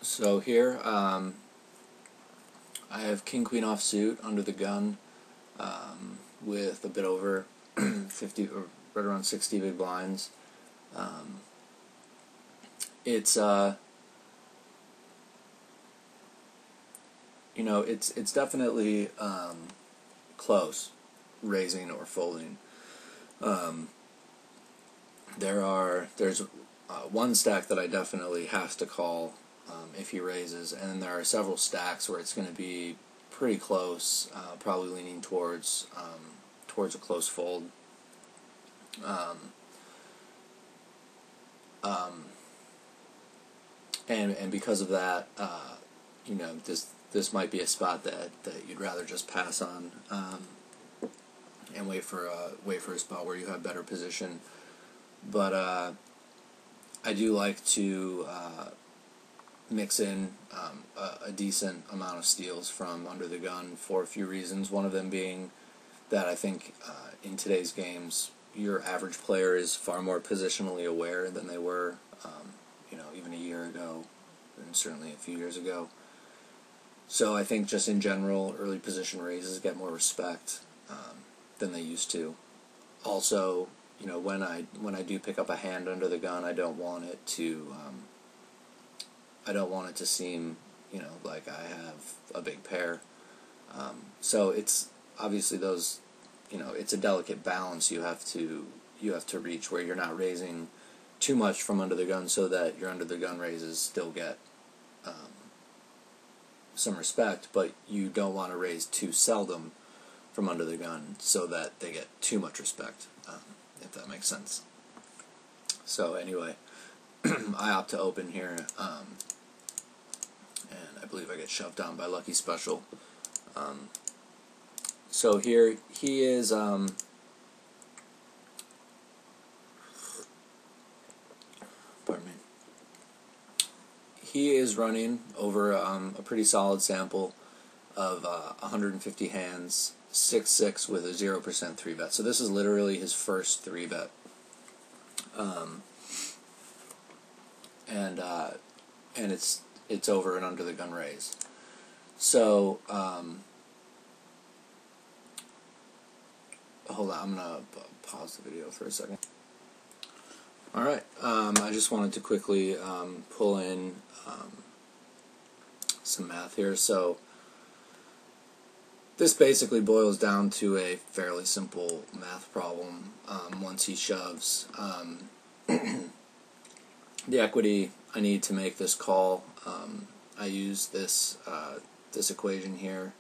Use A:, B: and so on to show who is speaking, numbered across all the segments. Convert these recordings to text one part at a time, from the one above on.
A: So here, I have King Queen offsuit under the gun, with a bit over 50 or right around 60 big blinds. It's it's definitely close, raising or folding. There's one stack that I definitely have to call if he raises, and then there are several stacks where it's going to be pretty close, probably leaning towards a close fold. And because of that, this might be a spot that you'd rather just pass on, and wait for a spot where you have better position. But I do like to mix in a decent amount of steals from under the gun for a few reasons. One of them being that I think in today's games, your average player is far more positionally aware than they were, even a year ago, and certainly a few years ago. So I think just in general, early position raises get more respect than they used to. Also, when I do pick up a hand under the gun, I don't want it to seem, like I have a big pair. So it's obviously those, it's a delicate balance you have to reach, where you're not raising too much from under the gun so that your under the gun raises still get some respect, but you don't want to raise too seldom from under the gun so that they get too much respect, if that makes sense. So anyway, I opt to open here, and I believe I get shoved down by Lucky Special. So here he is. Pardon me. He is running over a pretty solid sample of 150 hands, 6-6 with a 0% 3-bet. So this is literally his first 3-bet. And it's over and under the gun raise. So hold on, I'm gonna pause the video for a second. All right, I just wanted to quickly pull in some math here. So this basically boils down to a fairly simple math problem. Once he shoves the equity I need to make this call, I use this equation here,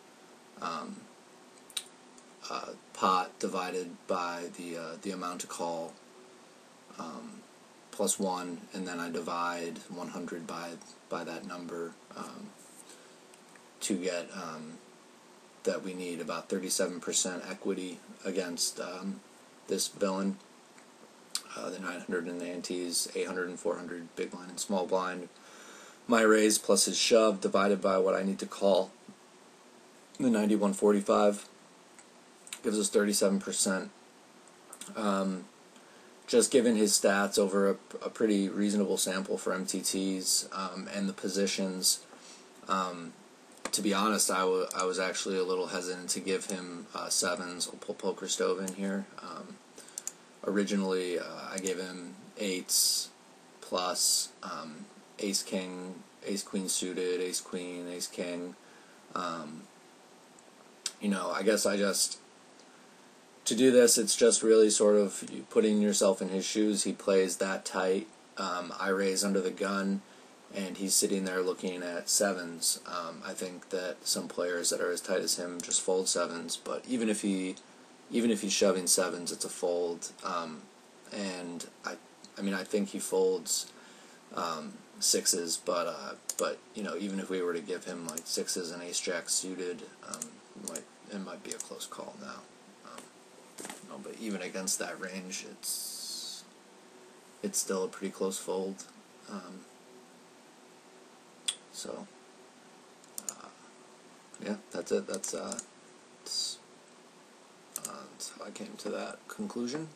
A: pot divided by the amount to call, plus 1, and then I divide 100 by that number to get that we need about 37% equity against this villain. The 900 in the antes, 800 and 400 big blind and small blind. My raise plus his shove divided by what I need to call, the 91.45, gives us 37%. Just given his stats over a pretty reasonable sample for MTTs, and the positions, to be honest, I was actually a little hesitant to give him sevens. I'll pull Poker Stove in here. Originally, I gave him 8s plus Ace King, Ace Queen suited, Ace Queen, Ace King. I guess to do this, it's just really sort of putting yourself in his shoes. He plays that tight. I raise under the gun, and he's sitting there looking at sevens. I think that some players that are as tight as him just fold sevens, but even if he's shoving sevens, it's a fold. And I think he folds 6s, but even if we were to give him like 6s and Ace Jack suited, it might be a close call now. But even against that range, it's still a pretty close fold. So yeah, that's it. That's how I came to that conclusion.